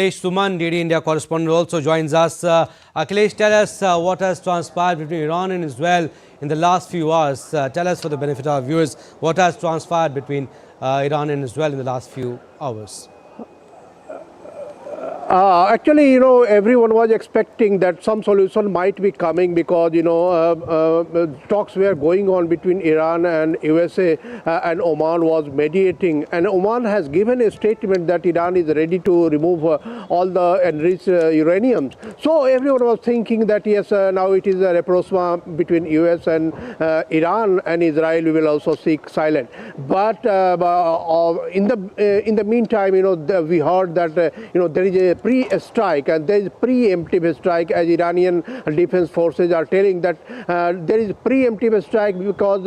Akhilesh Suman, DD India correspondent, also joins us. Akhilesh, tell us what has transpired between Iran and Israel in the last few hours. Tell us, for the benefit of our viewers, what has transpired between Iran and Israel in the last few hours. Actually, everyone was expecting that some solution might be coming because, talks were going on between Iran and USA and Oman was mediating. And Oman has given a statement that Iran is ready to remove all the enriched uranium. So everyone was thinking that, yes, now it is a rapprochement between US and Iran, and Israel will also seek silence. But in the meantime, we heard that, there is a pre-strike and there is preemptive strike, as Iranian defense forces are telling that there is preemptive strike because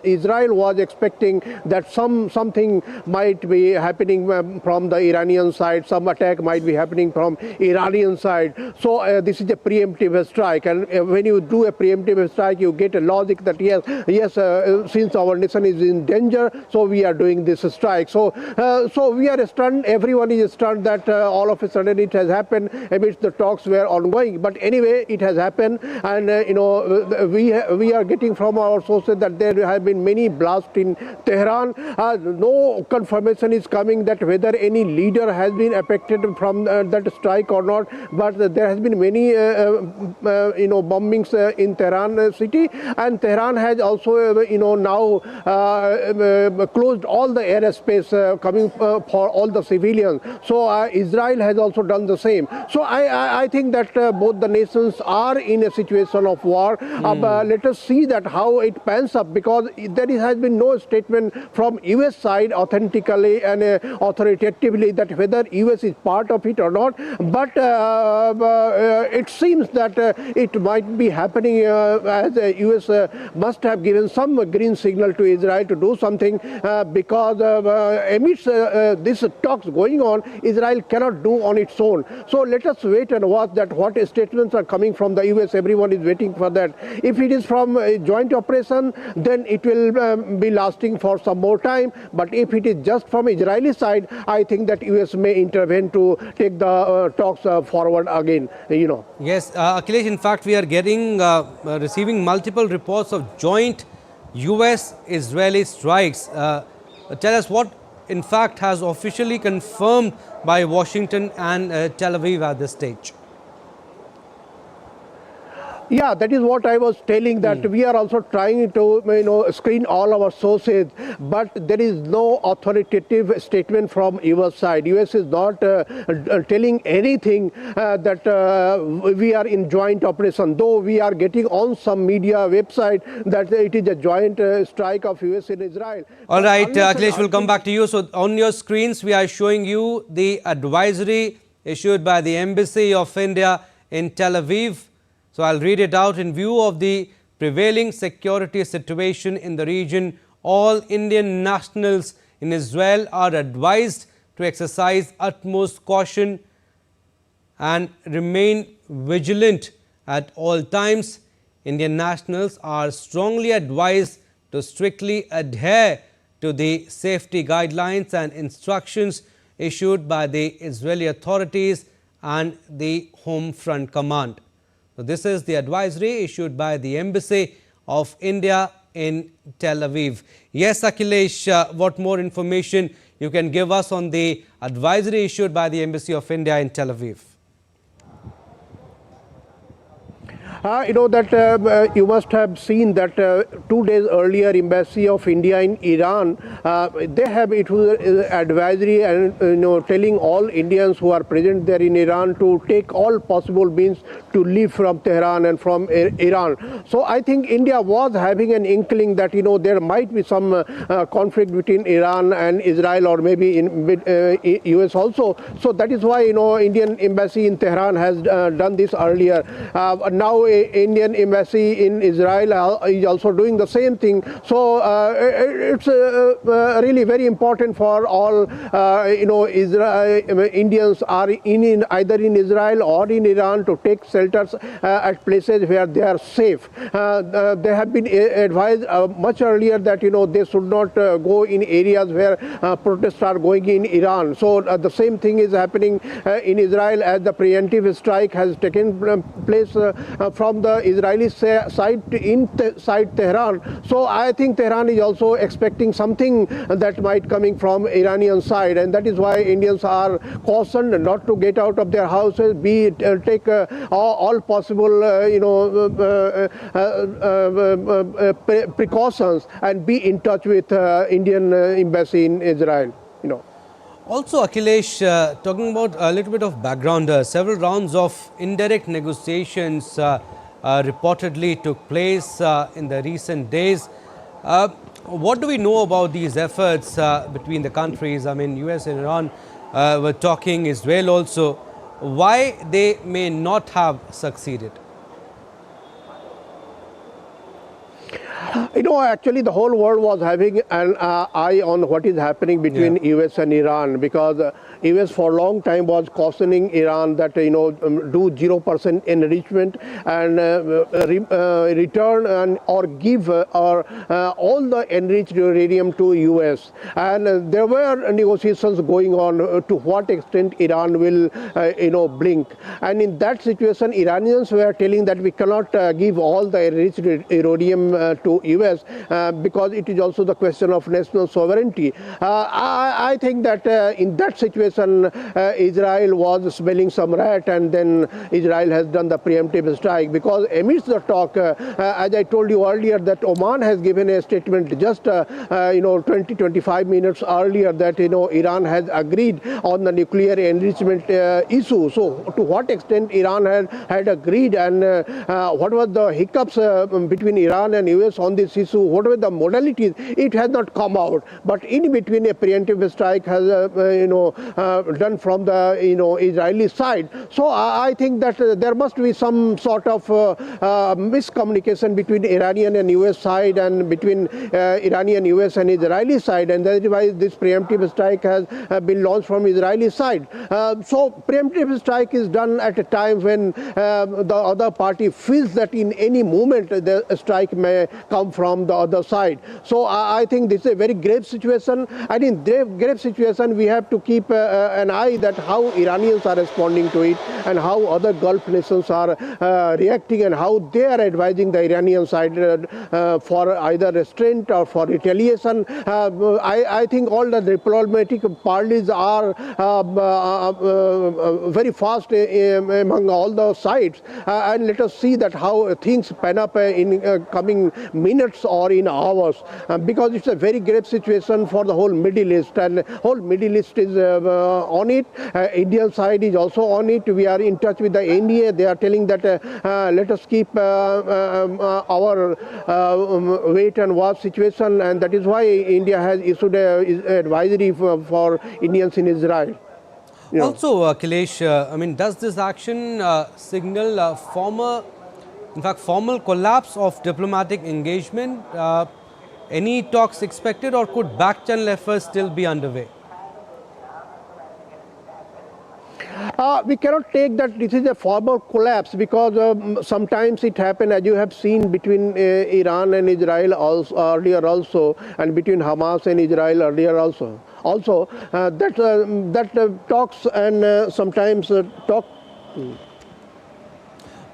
Israel was expecting that something might be happening from the Iranian side, some attack might be happening from Iranian side. So this is a preemptive strike, and when you do a preemptive strike, you get a logic that yes, since our nation is in danger, so we are doing this strike. So we are stunned. Everyone is stunned that all of a sudden it has happened amidst the talks were ongoing. But anyway, it has happened, and we are getting from our sources that there have been many blasts in Tehran. No confirmation is coming that whether any leader has been affected from that strike or not. But there has been many bombings in Tehran city, and Tehran has also now closed all the airspace coming for all the civilians. So Israel has also done the same. So I think that both the nations are in a situation of war. Let us see that how it pans up, because there has been no statement from US side authentically and authoritatively that whether US is part of it or not. But it seems that it might be happening as US must have given some green signal to Israel to do something because amidst this talks going on, Israel cannot do on its own. So let us wait and watch that what statements are coming from the US. Everyone is waiting for that. If it is from a joint operation, then it will be lasting for some more time. But if it is just from Israeli side, I think that US may intervene to take the talks forward again. Yes, Akhilesh, in fact, we are receiving multiple reports of joint US-Israeli strikes. Tell us what, in fact, has officially confirmed by Washington and Tel Aviv at this stage. Yeah, that is what I was telling, that we are also trying to screen all our sources, but there is no authoritative statement from US side. US is not telling anything that we are in joint operation, though we are getting on some media website that it is a joint strike of US in Israel. All right, Akhilesh, we'll come back to you. So on your screens, we are showing you the advisory issued by the Embassy of India in Tel Aviv. So I'll read it out. In view of the prevailing security situation in the region, all Indian nationals in Israel are advised to exercise utmost caution and remain vigilant at all times. Indian nationals are strongly advised to strictly adhere to the safety guidelines and instructions issued by the Israeli authorities and the Home Front Command. So this is the advisory issued by the Embassy of India in Tel Aviv. Yes, Akhilesh, what more information you can give us on the advisory issued by the Embassy of India in Tel Aviv? That you must have seen that 2 days earlier, Embassy of India in Iran, it was advisory and telling all Indians who are present there in Iran to take all possible means to leave from Tehran and from Iran. So I think India was having an inkling that there might be some conflict between Iran and Israel, or maybe in US also. So that is why Indian Embassy in Tehran has done this earlier. Now Indian embassy in Israel is also doing the same thing. So it's really very important for all Indians are either in Israel or in Iran to take shelters at places where they are safe. They have been advised much earlier that they should not go in areas where protests are going in Iran. So the same thing is happening in Israel, as the preemptive strike has taken place from the Israeli side inside Tehran. So I think Tehran is also expecting something that might coming from Iranian side, and that is why Indians are cautioned not to get out of their houses, take all possible precautions, and be in touch with Indian embassy in Israel. Also, Akhilesh, talking about a little bit of background, several rounds of indirect negotiations reportedly took place in the recent days. What do we know about these efforts between the countries? I mean, US and Iran were talking, Israel also. Why they may not have succeeded? Actually, the whole world was having an eye on what is happening between US and Iran, because US for a long time was cautioning Iran that, do 0% enrichment and return or give all the enriched uranium to US. And there were negotiations going on to what extent Iran will, blink. And in that situation, Iranians were telling that we cannot give all the enriched uranium to US because it is also the question of national sovereignty. I think that in that situation, Israel was smelling some rat, and then Israel has done the preemptive strike, because amidst the talk, as I told you earlier, that Oman has given a statement just 20-25 minutes earlier that Iran has agreed on the nuclear enrichment issue. So to what extent Iran had agreed, and what was the hiccups between Iran and US on this issue, what were the modalities, it has not come out. But in between, a preemptive strike has done from the Israeli side. So I think that there must be some sort of miscommunication between Iranian and US side, and between Iranian, US and Israeli side, and that is why this preemptive strike has been launched from Israeli side. So preemptive strike is done at a time when the other party feels that in any moment the strike may come from the other side. So I think this is a very grave situation, and in grave situation we have to keep an eye that how Iranians are responding to it, and how other Gulf nations are reacting, and how they are advising the Iranian side for either restraint or for retaliation. I think all the diplomatic parties are very fast among all the sides, and let us see that how things pan up in coming minutes or in hours, because it's a very grave situation for the whole Middle East, and whole Middle East is on it. Indian side is also on it. We are in touch with the India. They are telling that let us keep our wait and watch situation, and that is why India has issued an advisory for Indians in Israel. Also, Akhilesh, I mean, does this action signal formal collapse of diplomatic engagement? Any talks expected, or could back-channel efforts still be underway? We cannot take that this is a formal collapse, because sometimes it happened, as you have seen, between Iran and Israel earlier also, and between Hamas and Israel earlier also. Also, that talks and sometimes talk.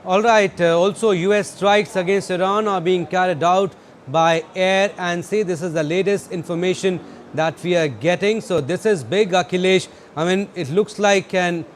All right. Also, US strikes against Iran are being carried out by air and sea. This is the latest information that we are getting. So this is big, Akhilesh. I mean, it looks like an